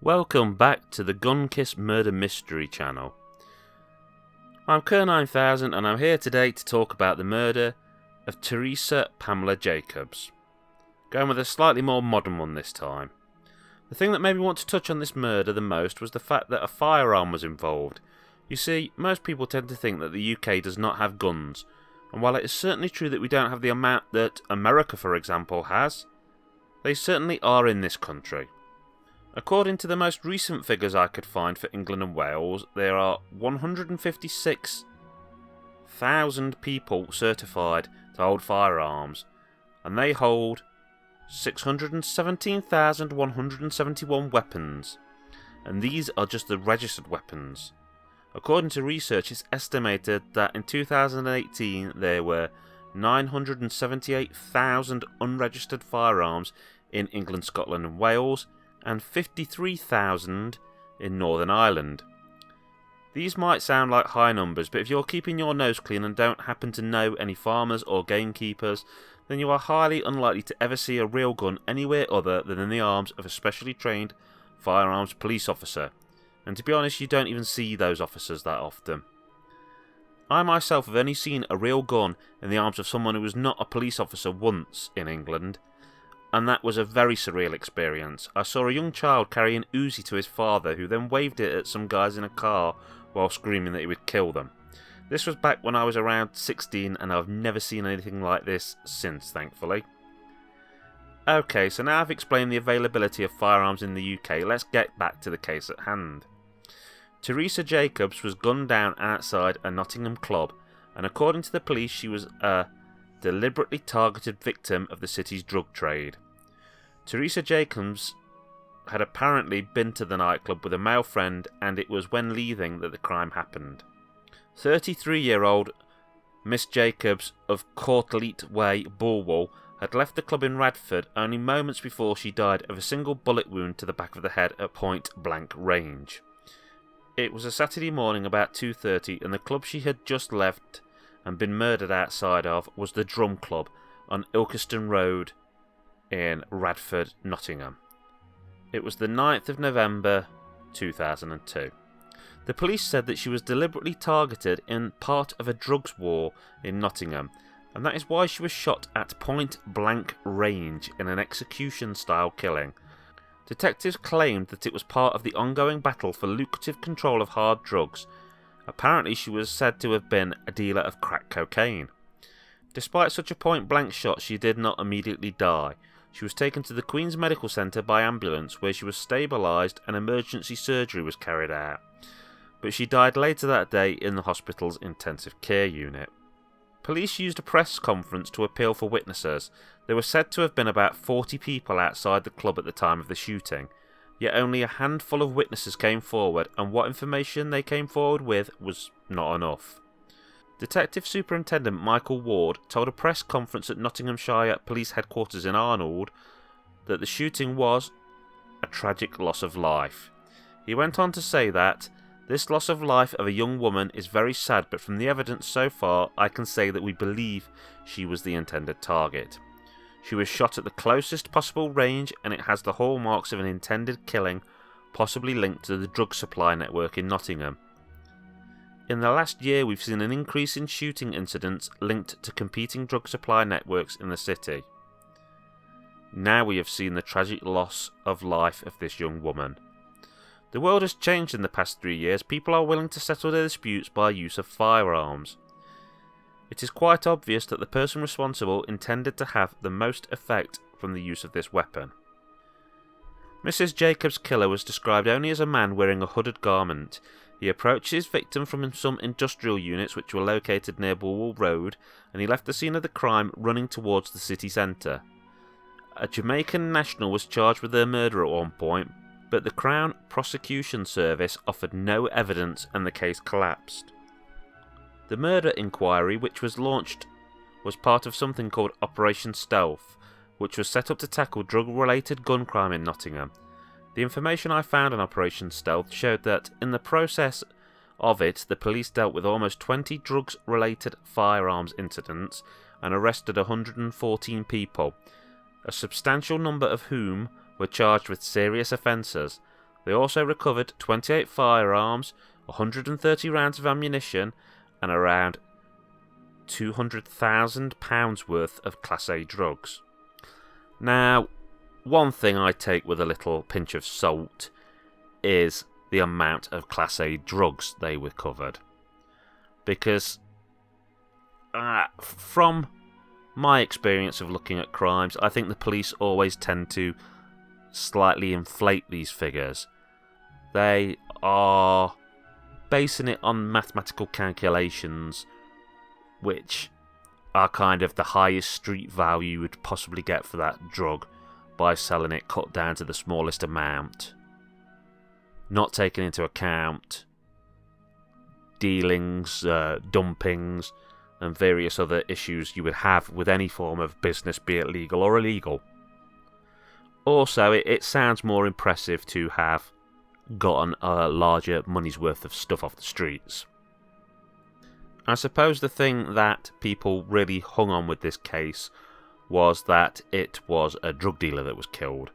Welcome back to the Gunnkiss Murder Mystery channel. I'm Kerr9000 and I'm here today to talk about the murder of Teressa Pamela Jacobs. Going with a slightly more modern one this time. The thing that made me want to touch on this murder the most was the fact that a firearm was involved. You see, most people tend to think that the UK does not have guns, and while it is certainly true that we don't have the amount that America, for example, has, they certainly are in this country. According to the most recent figures I could find for England and Wales, there are 156,000 people certified to hold firearms, and they hold 617,171 weapons, and these are just the registered weapons. According to research, it's estimated that in 2018 there were 978,000 unregistered firearms in England, Scotland and Wales, and 53,000 in Northern Ireland. These might sound like high numbers, but if you're keeping your nose clean and don't happen to know any farmers or gamekeepers, then you are highly unlikely to ever see a real gun anywhere other than in the arms of a specially trained firearms police officer. And to be honest, you don't even see those officers that often. I myself have only seen a real gun in the arms of someone who was not a police officer once in England, and that was a very surreal experience. I saw a young child carry an Uzi to his father, who then waved it at some guys in a car while screaming that he would kill them. This was back when I was around 16, and I've never seen anything like this since, thankfully. Okay, so now I've explained the availability of firearms in the UK, let's get back to the case at hand. Teressa Jacobs was gunned down outside a Nottingham club, and according to the police she was a deliberately targeted victim of the city's drug trade. Teressa Jacobs had apparently been to the nightclub with a male friend, and it was when leaving that the crime happened. 33-year-old Miss Jacobs of Courtleet Way, Bulwell, had left the club in Radford only moments before she died of a single bullet wound to the back of the head at point blank range. It was a Saturday morning about 2:30, and the club she had just left and been murdered outside of was the Drum Club on Ilkeston Road in Radford, Nottingham. It was the 9th of November 2002. The police said that she was deliberately targeted in part of a drugs war in Nottingham, and that is why she was shot at point blank range in an execution style killing. Detectives claimed that it was part of the ongoing battle for lucrative control of hard drugs. Apparently she was said to have been a dealer of crack cocaine. Despite such a point blank shot, she did not immediately die. She was taken to the Queen's Medical Centre by ambulance, where she was stabilised and emergency surgery was carried out. But she died later that day in the hospital's intensive care unit. Police used a press conference to appeal for witnesses. There were said to have been about 40 people outside the club at the time of the shooting, yet only a handful of witnesses came forward, and what information they came forward with was not enough. Detective Superintendent Michael Ward told a press conference at Nottinghamshire Police Headquarters in Arnold that the shooting was a tragic loss of life. He went on to say that this loss of life of a young woman is very sad, but from the evidence so far, I can say that we believe she was the intended target. She was shot at the closest possible range, and it has the hallmarks of an intended killing, possibly linked to the drug supply network in Nottingham. In the last year, we've seen an increase in shooting incidents linked to competing drug supply networks in the city. Now we have seen the tragic loss of life of this young woman. The world has changed in the past 3 years. People are willing to settle their disputes by use of firearms. It is quite obvious that the person responsible intended to have the most effect from the use of this weapon. Mrs. Jacobs' killer was described only as a man wearing a hooded garment. He approached his victim from some industrial units which were located near Bulwell Road, and he left the scene of the crime running towards the city centre. A Jamaican national was charged with their murder at one point, but the Crown Prosecution Service offered no evidence and the case collapsed. The murder inquiry, which was launched, was part of something called Operation Stealth, which was set up to tackle drug-related gun crime in Nottingham. The information I found on Operation Stealth showed that in the process of it, the police dealt with almost 20 drugs-related firearms incidents and arrested 114 people, a substantial number of whom were charged with serious offences. They also recovered 28 firearms, 130 rounds of ammunition, and around £200,000 worth of Class A drugs. Now, one thing I take with a little pinch of salt is the amount of Class A drugs they recovered. Because from my experience of looking at crimes, I think the police always tend to slightly inflate these figures. They are basing it on mathematical calculations, which are kind of the highest street value you would possibly get for that drug by selling it cut down to the smallest amount, not taking into account dealings, dumpings, and various other issues you would have with any form of business, be it legal or illegal. Also, it sounds more impressive to have gotten a larger money's worth of stuff off the streets. I suppose the thing that people really hung on with this case was that it was a drug dealer that was killed.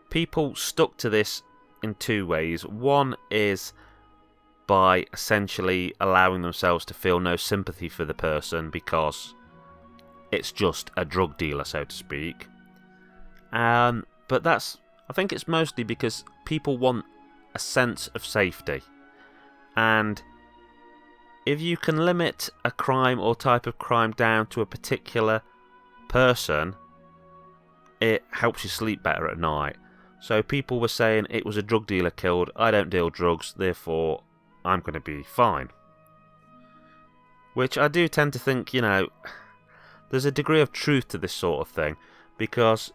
People stuck to this in two ways. One is by essentially allowing themselves to feel no sympathy for the person because it's just a drug dealer, so to speak. But I think it's mostly because people want a sense of safety. And if you can limit a crime or type of crime down to a particular person, it helps you sleep better at night. So people were saying it was a drug dealer killed, I don't deal drugs, therefore I'm going to be fine. Which I do tend to think, there's a degree of truth to this sort of thing, because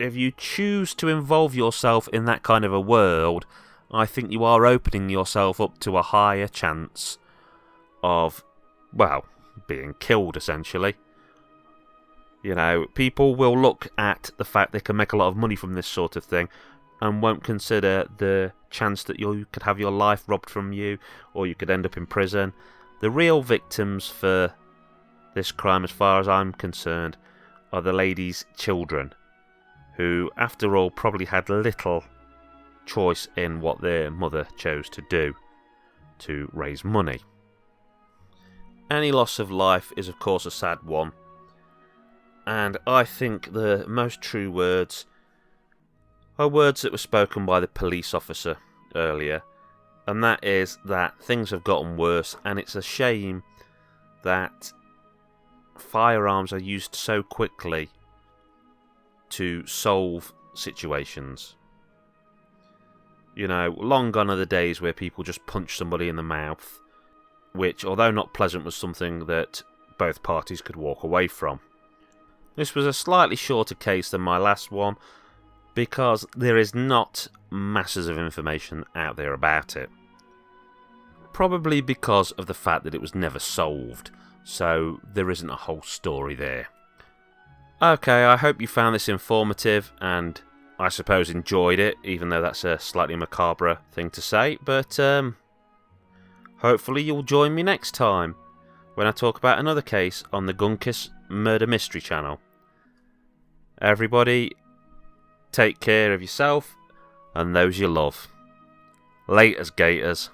if you choose to involve yourself in that kind of a world, I think you are opening yourself up to a higher chance of, being killed, essentially. People will look at the fact they can make a lot of money from this sort of thing and won't consider the chance that you could have your life robbed from you, or you could end up in prison. The real victims for this crime, as far as I'm concerned, are the lady's children, who, after all, probably had little choice in what their mother chose to do to raise money. Any loss of life is, of course, a sad one, and I think the most true words are words that were spoken by the police officer earlier, and that is that things have gotten worse, and it's a shame that firearms are used so quickly to solve situations. Long gone are the days where people just punch somebody in the mouth, which, although not pleasant, was something that both parties could walk away from. This was a slightly shorter case than my last one, because there is not masses of information out there about it. Probably because of the fact that it was never solved, so there isn't a whole story there. Okay, I hope you found this informative and I suppose enjoyed it, even though that's a slightly macabre thing to say, but hopefully you'll join me next time when I talk about another case on the Gunnkiss Murder Mystery channel. Everybody, take care of yourself and those you love. Laters, gators.